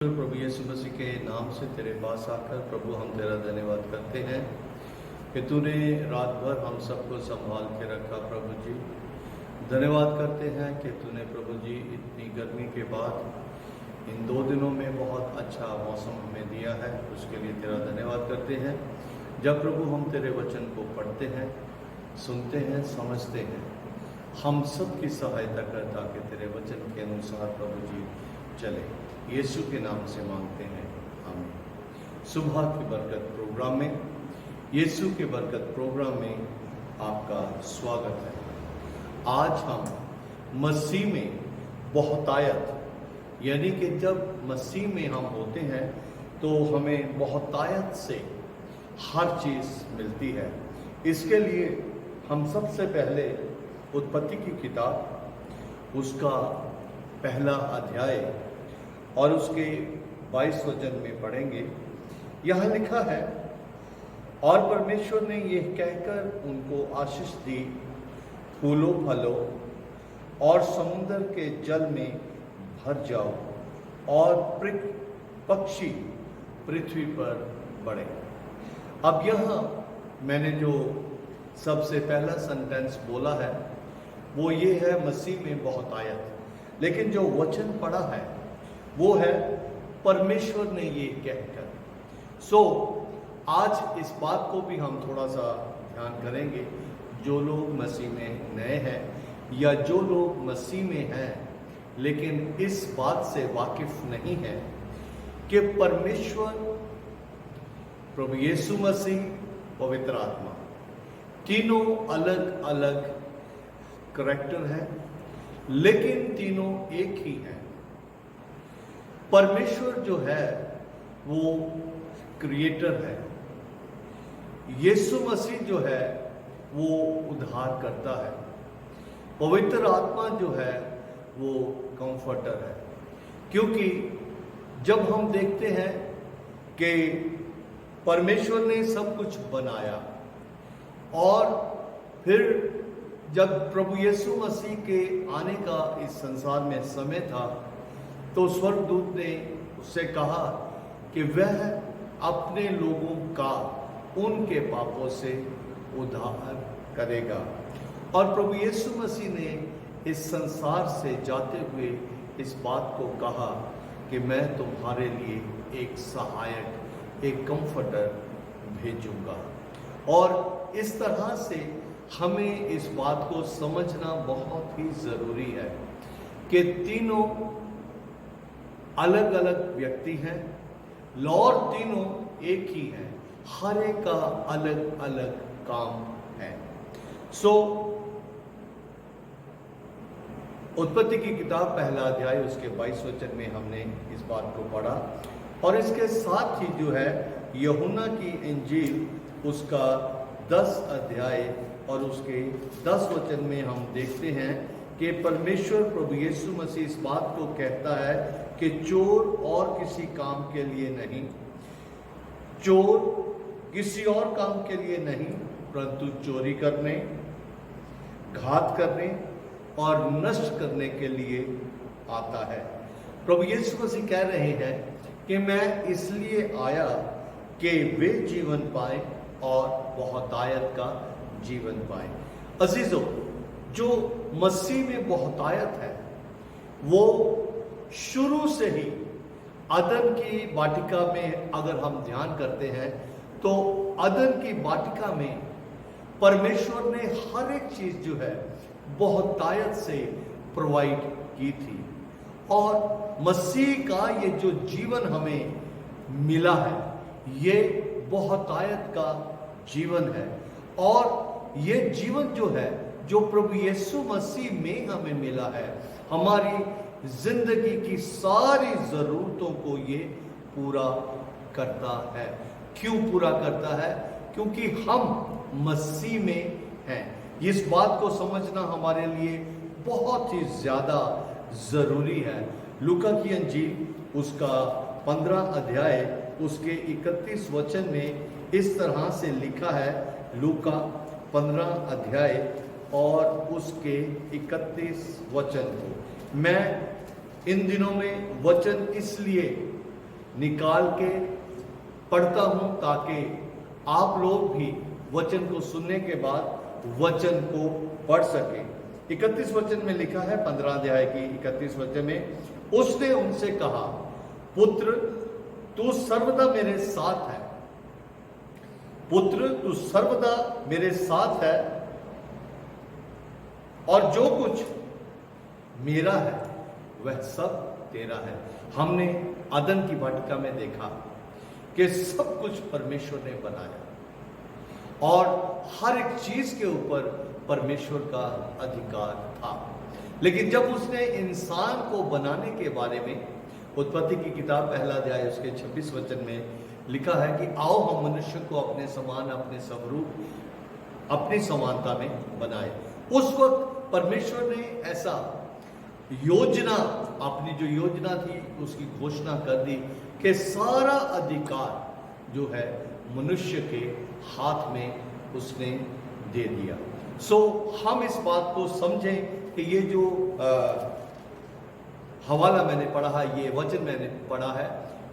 प्रभु यीशु मसीह के नाम से तेरे पास आकर प्रभु हम तेरा धन्यवाद करते हैं कि तूने रात भर हम सबको संभाल के रखा। प्रभु जी धन्यवाद करते हैं कि तूने प्रभु जी इतनी गर्मी के बाद इन 2 दिनों में बहुत अच्छा मौसम हमें दिया है, उसके लिए तेरा धन्यवाद करते हैं। जब प्रभु हम तेरे वचन को पढ़ते हैं, सुनते हैं, समझते हैं, हम सब की सहायता करता कि तेरे वचन के अनुसार प्रभु जी चले। यीशु के नाम से मांगते हैं, आमीन। सुबह की बरकत प्रोग्राम में, यीशु के बरकत प्रोग्राम में आपका स्वागत है। आज हम मसीह में बहुतायत, यानी कि जब मसीह में हम होते हैं तो हमें बहुतायत से हर चीज़ मिलती है। इसके लिए हम सबसे पहले उत्पत्ति की किताब उसका पहला अध्याय और उसके 22 वचन में पढ़ेंगे। यहाँ लिखा है, और परमेश्वर ने यह कहकर उनको आशीष दी, फूलो फलो और समुद्र के जल में भर जाओ और पक्षी पृथ्वी पर बढ़े। अब यहाँ मैंने जो सबसे पहला सेंटेंस बोला है वो ये है, मसीह में बहुतायत। लेकिन जो वचन पढ़ा है वो है परमेश्वर ने ये कहकर। आज इस बात को भी हम थोड़ा सा ध्यान करेंगे। जो लोग मसीह में नए हैं या जो लोग मसीह में हैं लेकिन इस बात से वाकिफ नहीं है कि परमेश्वर, प्रभु यीशु मसीह, पवित्र आत्मा, तीनों अलग अलग करैक्टर हैं लेकिन तीनों एक ही हैं। परमेश्वर जो है वो क्रिएटर है, यीशु मसीह जो है वो उद्धार करता है, पवित्र आत्मा जो है वो कंफर्टर है। क्योंकि जब हम देखते हैं कि परमेश्वर ने सब कुछ बनाया और फिर जब प्रभु यीशु मसीह के आने का इस संसार में समय था तो स्वर्गदूत ने उससे कहा कि वह अपने लोगों का उनके पापों से उद्धार करेगा। और प्रभु यीशु मसीह ने इस संसार से जाते हुए इस बात को कहा कि मैं तुम्हारे लिए एक सहायक, एक कंफर्टर भेजूंगा। और इस तरह से हमें इस बात को समझना बहुत ही ज़रूरी है कि तीनों अलग अलग व्यक्ति हैं और तीनों एक ही हैं, हर एक का अलग अलग काम है। उत्पत्ति की किताब पहला अध्याय उसके 22 वचन में हमने इस बात को पढ़ा और इसके साथ ही जो है यूहन्ना की इंजील उसका 10 अध्याय और उसके 10 वचन में हम देखते हैं कि परमेश्वर प्रभु यीशु मसीह इस बात को कहता है कि चोर और किसी काम के लिए नहीं, चोर किसी और काम के लिए नहीं, परंतु चोरी करने, घात करने और नष्ट करने के लिए आता है। प्रभु यीशु मसीह कह रहे हैं कि मैं इसलिए आया कि वे जीवन पाए और बहुतायत का जीवन पाए। अजीजों, जो मसीह में बहुतायत है वो शुरू से ही अदन की वाटिका में, अगर हम ध्यान करते हैं तो अदन की वाटिका में परमेश्वर ने हर एक चीज जो है बहुतायत से प्रोवाइड की थी। और मसीह का ये जो जीवन हमें मिला है ये बहुतायत का जीवन है। और ये जीवन जो है, जो प्रभु यीशु मसीह में हमें मिला है, हमारी जिंदगी की सारी जरूरतों को ये पूरा करता है। क्यों पूरा करता है? क्योंकि हम मसीह में हैं। इस बात को समझना हमारे लिए बहुत ही ज्यादा जरूरी है। लूका की इंजील उसका 15 अध्याय उसके 31 वचन में इस तरह से लिखा है। लूका 15 अध्याय और उसके 31 वचन को मैं इन दिनों में वचन इसलिए निकाल के पढ़ता हूं ताकि आप लोग भी वचन को सुनने के बाद वचन को पढ़ सके। 31 वचन में लिखा है, 15 अध्याय की 31 वचन में, उसने उनसे कहा, पुत्र तू सर्वदा मेरे साथ है, पुत्र तू सर्वदा मेरे साथ है, और जो कुछ मेरा है वह सब तेरा है। हमने अदन की वाटिका में देखा कि सब कुछ परमेश्वर ने बनाया और हर एक चीज के ऊपर परमेश्वर का अधिकार था। लेकिन जब उसने इंसान को बनाने के बारे में, उत्पत्ति की किताब पहला अध्याय उसके 26 वचन में लिखा है कि आओ हम मनुष्य को अपने समान, अपने स्वरूप, अपनी समानता में बनाए। उस वक्त परमेश्वर ने ऐसा योजना, अपनी जो योजना थी उसकी घोषणा कर दी कि सारा अधिकार जो है मनुष्य के हाथ में उसने दे दिया। हम इस बात को समझें कि ये जो हवाला मैंने पढ़ा है, ये वचन मैंने पढ़ा है,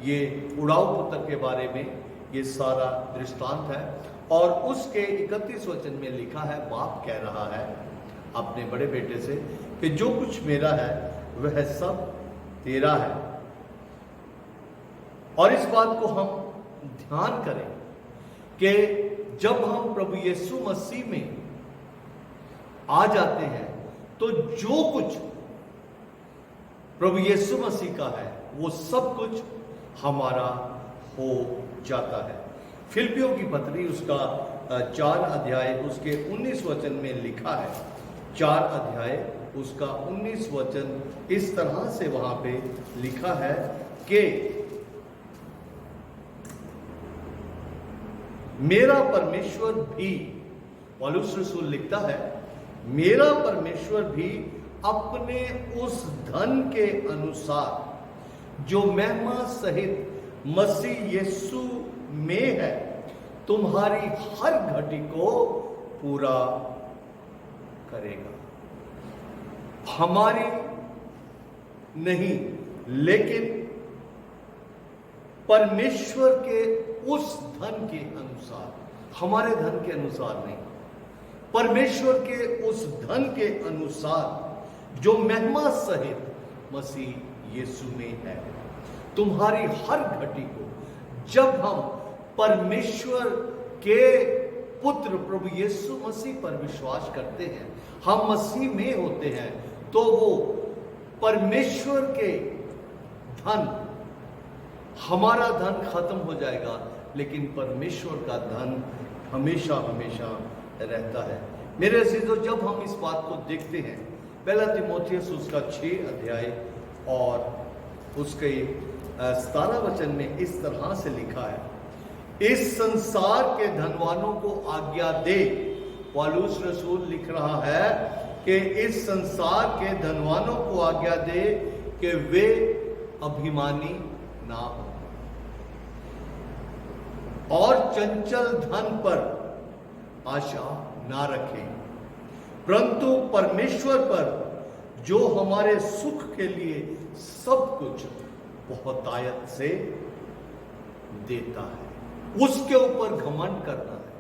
ये उड़ाऊ पुत्र के बारे में ये सारा दृष्टांत है। और उसके 31 वचन में लिखा है, बाप कह रहा है अपने बड़े बेटे से कि जो कुछ मेरा है वह सब तेरा है। और इस बात को हम ध्यान करें कि जब हम प्रभु यीशु मसीह में आ जाते हैं तो जो कुछ प्रभु यीशु मसीह का है वो सब कुछ हमारा हो जाता है। फिलिपियों की पत्री उसका 4 अध्याय उसके 19 वचन में लिखा है, 4 अध्याय उसका 19 वचन इस तरह से वहां पे लिखा है कि मेरा परमेश्वर भी, पौलुस रसूल लिखता है, मेरा परमेश्वर भी अपने उस धन के अनुसार जो महिमा सहित मसीह यीशु में है तुम्हारी हर घटी को पूरा करेगा। हमारी नहीं, लेकिन परमेश्वर के उस धन के अनुसार, हमारे धन के अनुसार नहीं, परमेश्वर के उस धन के अनुसार जो महिमा सहित मसीह यीशु में है तुम्हारी हर घटी को, जब हम परमेश्वर के पुत्र प्रभु यीशु मसीह पर विश्वास करते हैं, हम मसीह में होते हैं, तो वो परमेश्वर के धन, हमारा धन खत्म हो जाएगा लेकिन परमेश्वर का धन हमेशा हमेशा रहता है। मेरे अजीजों, जब हम इस बात को देखते हैं, पहला तीमुथियुस उसका 6 अध्याय और उसके 17 वचन में इस तरह से लिखा है, इस संसार के धनवानों को आज्ञा दे। पौलुस रसूल लिख रहा है कि इस संसार के धनवानों को आज्ञा दे कि वे अभिमानी ना हो और चंचल धन पर आशा ना रखें, परंतु परमेश्वर पर जो हमारे सुख के लिए सब कुछ बहुतायत से देता है, उसके ऊपर घमंड करना है।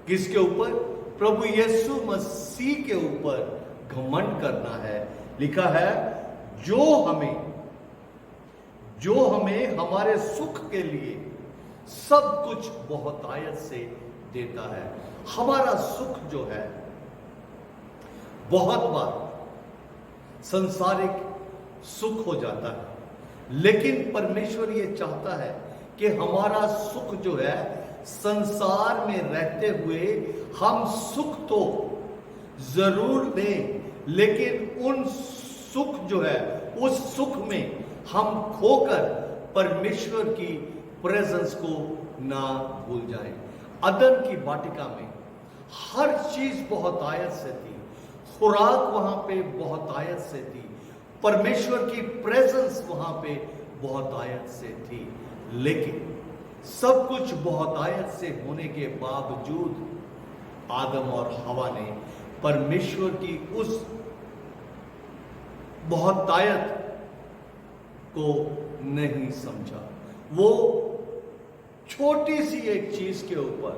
किसके ऊपर? प्रभु यीशु मसीह के ऊपर घमंड करना है। लिखा है जो हमें हमारे सुख के लिए सब कुछ बहुतायत से देता है। हमारा सुख जो है बहुत बार सांसारिक सुख हो जाता है, लेकिन परमेश्वर ये चाहता है कि हमारा सुख जो है संसार में रहते हुए हम सुख तो जरूर दें, लेकिन उन सुख जो है उस सुख में हम खोकर परमेश्वर की प्रेजेंस को ना भूल जाएं। अदन की वाटिका में हर चीज बहुतायत से थी, खुराक वहां पे बहुतायत से थी, परमेश्वर की प्रेजेंस वहां पे बहुतायत से थी, लेकिन सब कुछ बहुतायत से होने के बावजूद आदम और हवा ने परमेश्वर की उस बहुतायत को नहीं समझा। वो छोटी सी एक चीज के ऊपर,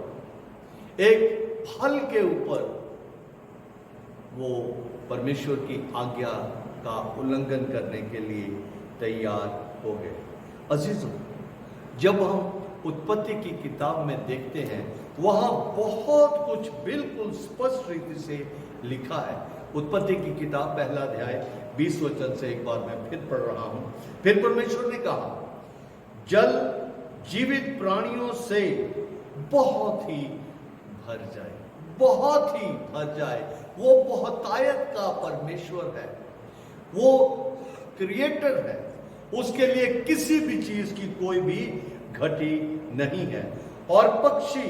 एक फल के ऊपर वो परमेश्वर की आज्ञा का उल्लंघन करने के लिए तैयार हो गए। अजीजों, जब हम उत्पत्ति की किताब में देखते हैं, वहां बहुत कुछ बिल्कुल स्पष्ट रीति से लिखा है। उत्पत्ति की किताब पहला अध्याय 20 वचन से एक बार मैं फिर पढ़ रहा हूं। फिर परमेश्वर ने कहा, जल जीवित प्राणियों से बहुत ही भर जाए, बहुत ही भर जाए। वो बहुतायत का परमेश्वर है, वो क्रिएटर है, उसके लिए किसी भी चीज की कोई भी घटी नहीं है। और पक्षी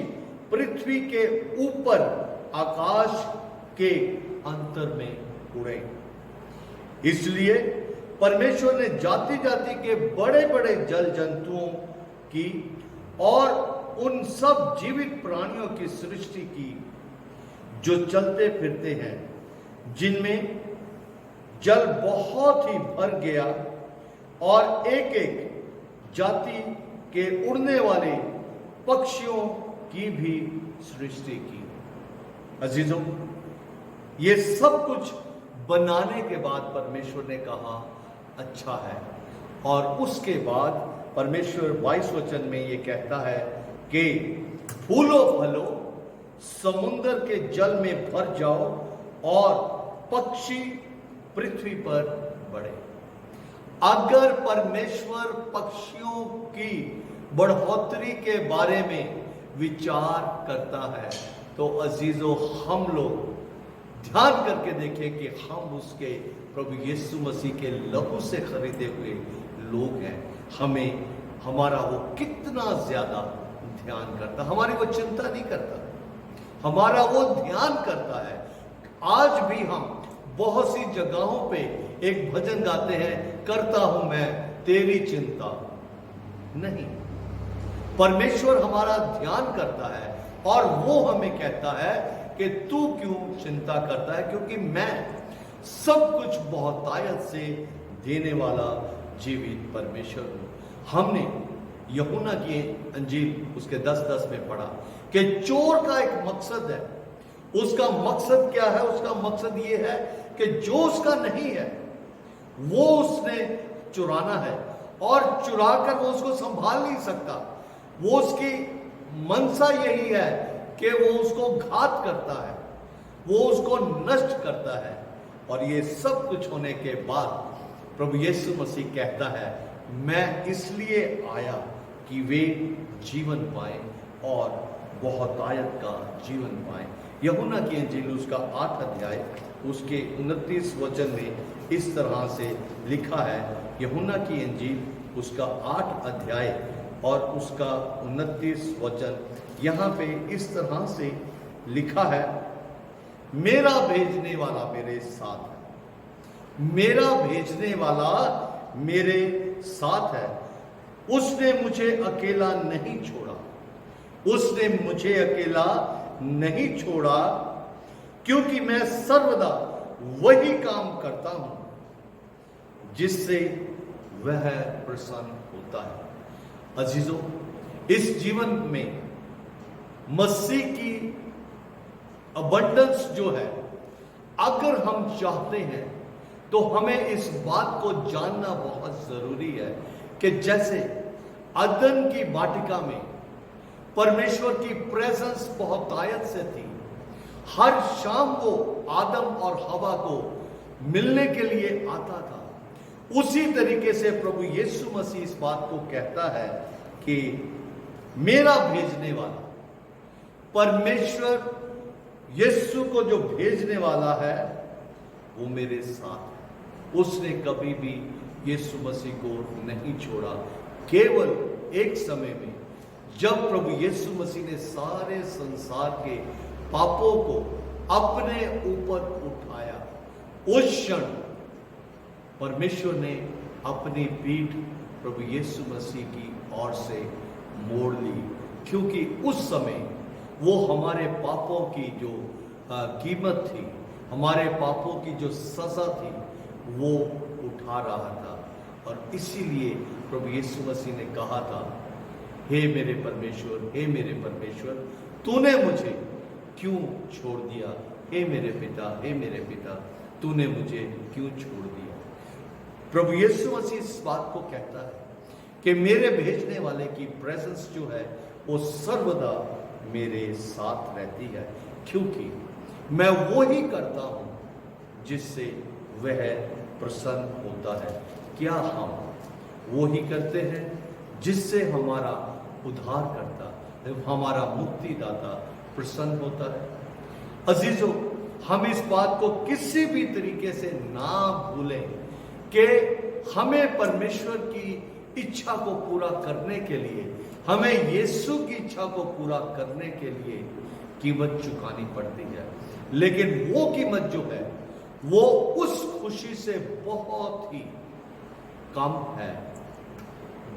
पृथ्वी के ऊपर आकाश के अंतर में उड़े। इसलिए परमेश्वर ने जाति जाति के बड़े बड़े जल जंतुओं की और उन सब जीवित प्राणियों की सृष्टि की जो चलते फिरते हैं, जिनमें जल बहुत ही भर गया, और एक एक जाति के उड़ने वाले पक्षियों की भी सृष्टि की। अजीजों, ये सब कुछ बनाने के बाद परमेश्वर ने कहा अच्छा है। और उसके बाद परमेश्वर 22 वचन में ये कहता है कि फूलो फलो, समुद्र के जल में भर जाओ और पक्षी पृथ्वी पर बढ़े। अगर परमेश्वर पक्षियों की बढ़ोतरी के बारे में विचार करता है तो अजीजों, हम लोग ध्यान करके देखें कि हम उसके प्रभु यीशु मसीह के लहू से खरीदे हुए लोग हैं। हमें हमारा वो कितना ज्यादा ध्यान करता, हमारी वो चिंता नहीं करता, हमारा वो ध्यान करता है। आज भी हम बहुत सी जगहों पे एक भजन गाते हैं, करता हूं मैं तेरी चिंता नहीं। परमेश्वर हमारा ध्यान करता है और वो हमें कहता है कि तू क्यों चिंता करता है, क्योंकि मैं सब कुछ बहुतायत से देने वाला जीवित परमेश्वर हूं। हमने यूहन्ना की अंजील उसके 10:10 में पढ़ा कि चोर का एक मकसद है। उसका मकसद क्या है? उसका मकसद ये है कि जो उसका नहीं है वो उसने चुराना है, और चुरा कर वो उसको संभाल नहीं सकता। वो उसकी मनसा यही है कि वो उसको घात करता है, वो उसको नष्ट करता है। और ये सब कुछ होने के बाद प्रभु यीशु मसीह कहता है, मैं इसलिए आया कि वे जीवन पाए और बहुतायत का जीवन पाए। यूहन्ना की अंजील उसका 8 अध्याय उसके 29 वचन में इस तरह से लिखा है। यूहन्ना की अंजील उसका 8 अध्याय और उसका 29 वचन यहाँ पे इस तरह से लिखा है, मेरा भेजने वाला मेरे साथ है, मेरा भेजने वाला मेरे साथ है। उसने मुझे अकेला नहीं छोड़ा, उसने मुझे अकेला नहीं छोड़ा, क्योंकि मैं सर्वदा वही काम करता हूं जिससे वह प्रसन्न होता है। अजीजों, इस जीवन में मसीह की अबंडेंस जो है, अगर हम चाहते हैं तो हमें इस बात को जानना बहुत जरूरी है कि जैसे अदन की वाटिका में परमेश्वर की प्रेजेंस बहुतायत से थी, हर शाम वो आदम और हवा को मिलने के लिए आता था, उसी तरीके से प्रभु यीशु मसीह इस बात को कहता है कि मेरा भेजने वाला परमेश्वर यीशु को जो भेजने वाला है वो मेरे साथ है। उसने कभी भी यीशु मसीह को नहीं छोड़ा। केवल एक समय में जब प्रभु यीशु मसीह ने सारे संसार के पापों को अपने ऊपर उठाया, उस क्षण परमेश्वर ने अपनी पीठ प्रभु यीशु मसीह की ओर से मोड़ ली, क्योंकि उस समय वो हमारे पापों की जो कीमत थी, हमारे पापों की जो सजा थी, वो उठा रहा था। और इसीलिए प्रभु यीशु मसीह ने कहा था, हे मेरे परमेश्वर, हे मेरे परमेश्वर, तूने मुझे क्यों छोड़ दिया? हे मेरे पिता, तूने मुझे क्यों छोड़ दिया? प्रभु यीशु मसीह इस बात को कहता है कि मेरे भेजने वाले की प्रेजेंस जो है वो सर्वदा मेरे साथ रहती है, क्योंकि मैं वो ही करता हूं जिससे वह प्रसन्न होता है। क्या हम वो ही करते हैं जिससे हमारा उद्धार करता, हमारा मुक्तिदाता प्रसन्न होता है? अजीजों, हम इस बात को किसी भी तरीके से ना भूलें कि हमें परमेश्वर की इच्छा को पूरा करने के लिए, हमें यीशु की इच्छा को पूरा करने के लिए कीमत चुकानी पड़ती है। लेकिन वो कीमत जो है वो उस खुशी से बहुत ही कम है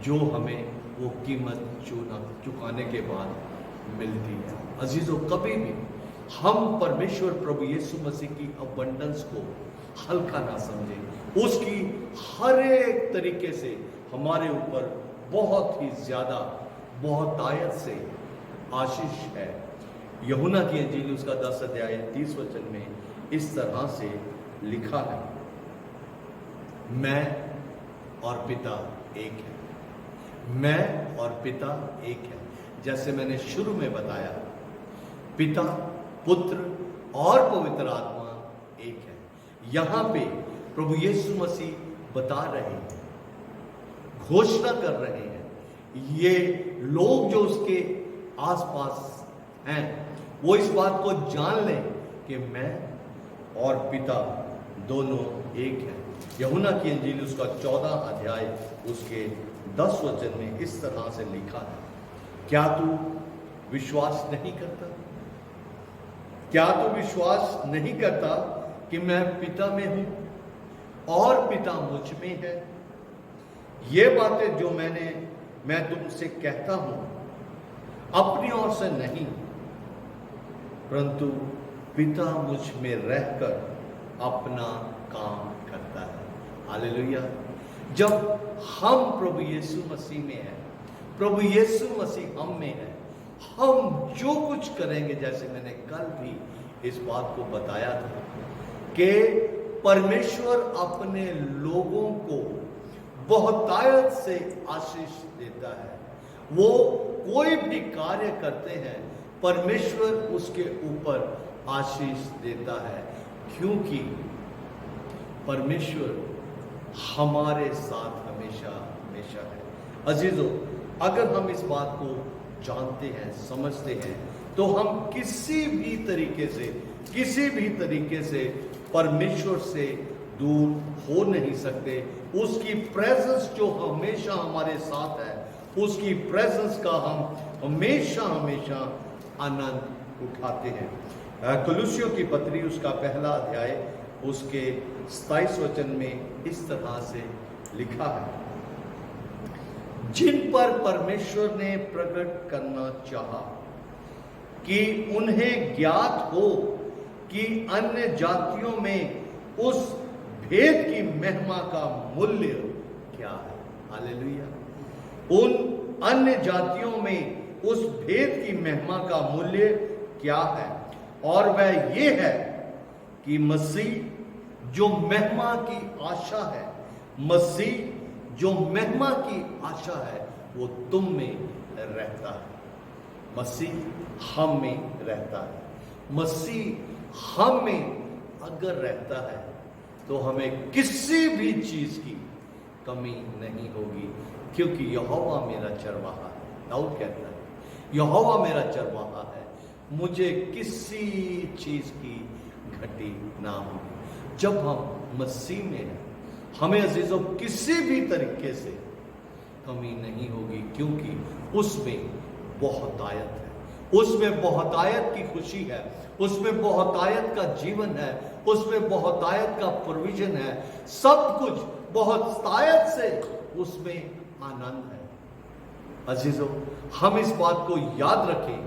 जो हमें वो कीमत चुकाने के बाद मिलती है। अजीजों, कभी भी हम परमेश्वर प्रभु यीशु मसीह की अबंडेंस को हल्का ना समझें। उसकी हर एक तरीके से हमारे ऊपर बहुत ही ज्यादा बहुतायत से आशीष है। यूहन्ना की इंजील उसका 10 अध्याय 30 वचन में इस तरह से लिखा है, मैं और पिता एक है। मैं और पिता एक है। जैसे मैंने शुरू में बताया, पिता, पुत्र और पवित्र आत्मा एक है। यहां पे प्रभु यीशु मसीह बता रहे हैं, घोषणा कर रहे हैं, ये लोग जो उसके आसपास हैं वो इस बात को जान लें कि मैं और पिता दोनों एक हैं। यूहन्ना की इंजील उसका 14 अध्याय उसके 10 वचन में इस तरह से लिखा है, क्या तू विश्वास नहीं करता? क्या तू विश्वास नहीं करता कि मैं पिता में हूं और पिता मुझ में है? ये बातें जो मैं तुमसे कहता हूं अपनी ओर से नहीं, परंतु पिता मुझ में रहकर अपना काम करता है। हालेलुया। जब हम प्रभु यीशु मसीह में हैं, प्रभु यीशु मसीह हम में है, हम जो कुछ करेंगे, जैसे मैंने कल भी इस बात को बताया था कि परमेश्वर अपने लोगों को बहुतायत से आशीष देता है। वो कोई भी कार्य करते हैं, परमेश्वर उसके ऊपर आशीष देता है, क्योंकि परमेश्वर हमारे साथ हमेशा हमेशा है। अजीजों, अगर हम इस बात को जानते हैं, समझते हैं, तो हम किसी भी तरीके से परमेश्वर से दूर हो नहीं सकते। उसकी प्रेजेंस जो हमेशा हमारे साथ है, उसकी प्रेजेंस का हम हमेशा आनंद उठाते हैं। कुलुसियों की पत्री उसका 1 अध्याय उसके 27 वचन में इस तरह से लिखा है, जिन पर परमेश्वर ने प्रकट करना चाहा कि उन्हें ज्ञात हो कि अन्य जातियों में उस भेद की महिमा का मूल्य क्या है। हालेलुया। उन अन्य जातियों में उस भेद की महिमा का मूल्य क्या है, और वह ये है कि मसीह जो महिमा की आशा है, मसीह जो महिमा की आशा है, वो तुम में रहता है। मसीह हम में रहता है। मसीह हम में अगर रहता है तो हमें किसी भी चीज की कमी नहीं होगी, क्योंकि यहोवा मेरा चरवाहा है। दाऊद कहता है, यहोवा मेरा चरवाहा है, मुझे किसी चीज की घटी ना होगी। जब हम मसीह में हैं, हमें अजीजों किसी भी तरीके से कमी नहीं होगी, क्योंकि उसमें बहुतायत है, उसमें बहुतायत की खुशी है, उसमें बहुतायत का जीवन है, उसमें बहुतायत का प्रोविजन है, सब कुछ बहुतायत से उसमें आनंद है। अजीजों, हम इस बात को याद रखें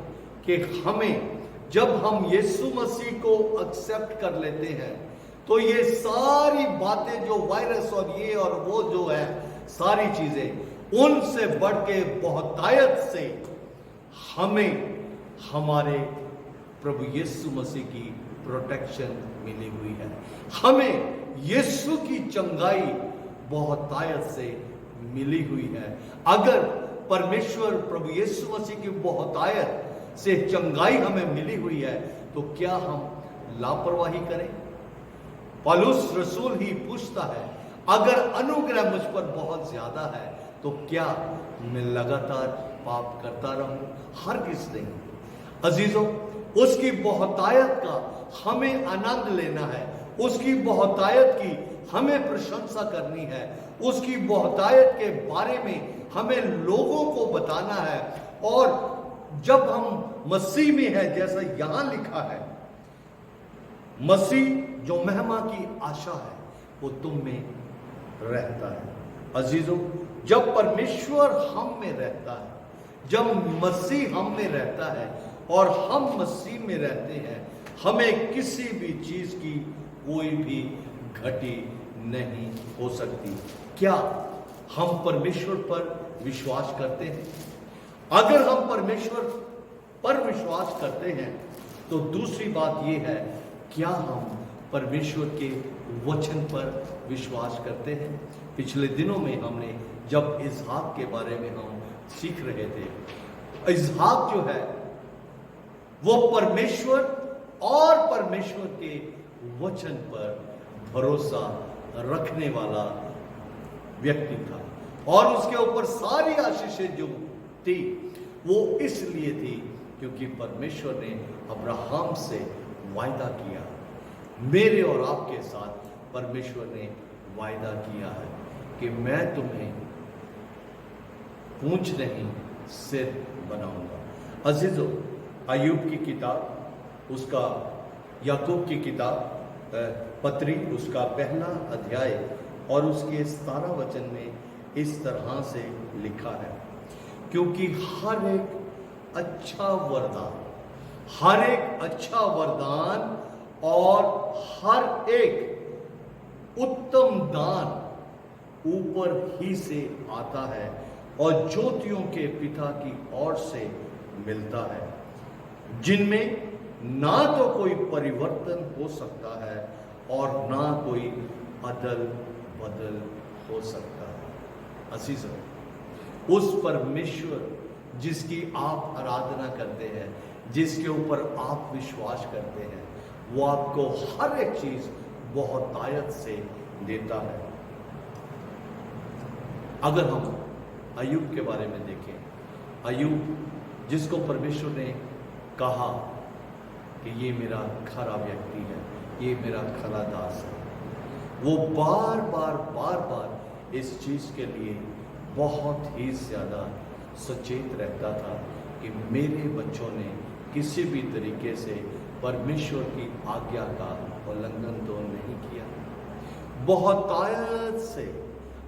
कि हमें, जब हम यीशु मसीह को एक्सेप्ट कर लेते हैं, तो ये सारी बातें जो वायरस और ये और वो जो है सारी चीजें उनसे बढ़ के बहुतायत से हमें हमारे प्रभु यीशु मसीह की प्रोटेक्शन मिली हुई है। हमें यीशु की चंगाई बहुतायत से मिली हुई है। अगर परमेश्वर प्रभु यीशु मसीह की बहुतायत से चंगाई हमें मिली हुई है तो क्या हम लापरवाही करें? पौलुस रसूल ही पूछता है, अगर अनुग्रह मुझ पर बहुत ज्यादा है तो क्या मैं लगातार पाप करता रहूं? हरगिज़ नहीं। अजीजों, उसकी बहुतायत का हमें आनंद लेना है, उसकी बहुतायत की हमें प्रशंसा करनी है, उसकी बहुतायत के बारे में हमें लोगों को बताना है। और जब हम मसीह में हैं, जैसा यहां लिखा है, मसीह जो महिमा की आशा है वो तुम में रहता है। अजीजों, जब परमेश्वर हम में रहता है, जब मसीह हम में रहता है और हम मसीह में रहते हैं, हमें किसी भी चीज की कोई भी घटी नहीं हो सकती। क्या हम परमेश्वर पर विश्वास करते हैं? अगर हम परमेश्वर पर विश्वास करते हैं तो दूसरी बात यह है, क्या हम परमेश्वर के वचन पर विश्वास करते हैं? पिछले दिनों में हमने जब इसहाक के बारे में हम सीख रहे थे, इसहाक जो है वो परमेश्वर और परमेश्वर के वचन पर भरोसा रखने वाला व्यक्ति था, और उसके ऊपर सारी आशीषें जो थी वो इसलिए थी क्योंकि परमेश्वर ने अब्राहम से वायदा किया। मेरे और आपके साथ परमेश्वर ने वायदा किया है कि मैं तुम्हें पूंछ नहीं सिर बनाऊंगा। अजीजों, अय्यूब की किताब, उसका याकूब की किताब पत्री, उसका पहला अध्याय और उसके 17 वचन में इस तरह से लिखा है, क्योंकि हर एक अच्छा वरदान और हर एक उत्तम दान ऊपर ही से आता है और ज्योतियों के पिता की ओर से मिलता है, जिनमें ना तो कोई परिवर्तन हो सकता है और ना कोई अदल बदल हो सकता है। अजीजों, उस परमेश्वर जिसकी आप आराधना करते हैं, जिसके ऊपर आप विश्वास करते हैं, वो आपको हर एक चीज बहुतायत से देता है। अगर हम अय्यूब के बारे में देखें, अय्यूब जिसको परमेश्वर ने कहा कि ये मेरा खरा व्यक्ति है, ये मेरा खरा दास है, वो बार बार इस चीज के लिए बहुत ही ज्यादा सचेत रहता था कि मेरे बच्चों ने किसी भी तरीके से परमेश्वर की आज्ञा का उल्लंघन तो नहीं किया। बहुतायत से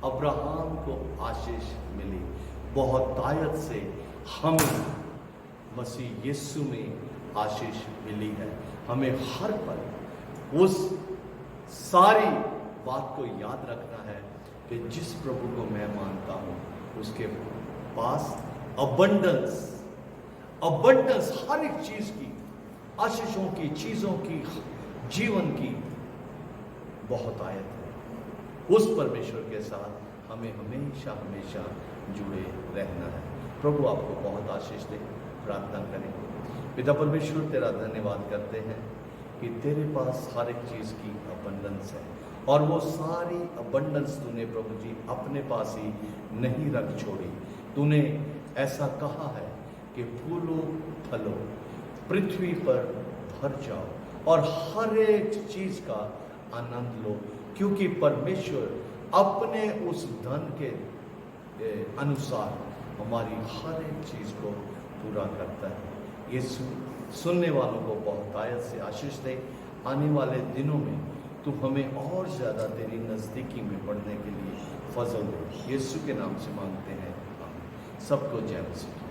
अब्राहम को आशीष मिली, बहुतायत से हमें मसीह यीशु में आशीष मिली है। हमें हर पल उस सारी बात को याद रखना है कि जिस प्रभु को मैं मानता हूं उसके पास अबंडेंस हर एक चीज की, आशीषों की, चीजों की, जीवन की बहुतायत है। उस परमेश्वर के साथ हमें हमेशा जुड़े रहना है। प्रभु आपको बहुत आशीष दे। प्रार्थना करें। पिता परमेश्वर, तेरा धन्यवाद करते हैं कि तेरे पास हर एक चीज की अबंडेंस है, और वो सारी अबंडेंस तूने प्रभु जी अपने पास ही नहीं रख छोड़ी। तूने ऐसा कहा है कि फूलो फलो, पृथ्वी पर भर जाओ और हर एक चीज का आनंद लो, क्योंकि परमेश्वर अपने उस धन के अनुसार हमारी हर एक चीज को पूरा करता है। यीशु, सुनने वालों को बहुतायत से आशीष दे। आने वाले दिनों में तू हमें और ज्यादा तेरी नजदीकी में बढ़ने के लिए फजल दे। यीशु के नाम से मांगते हैं, आमीन। सबको जय मसीह।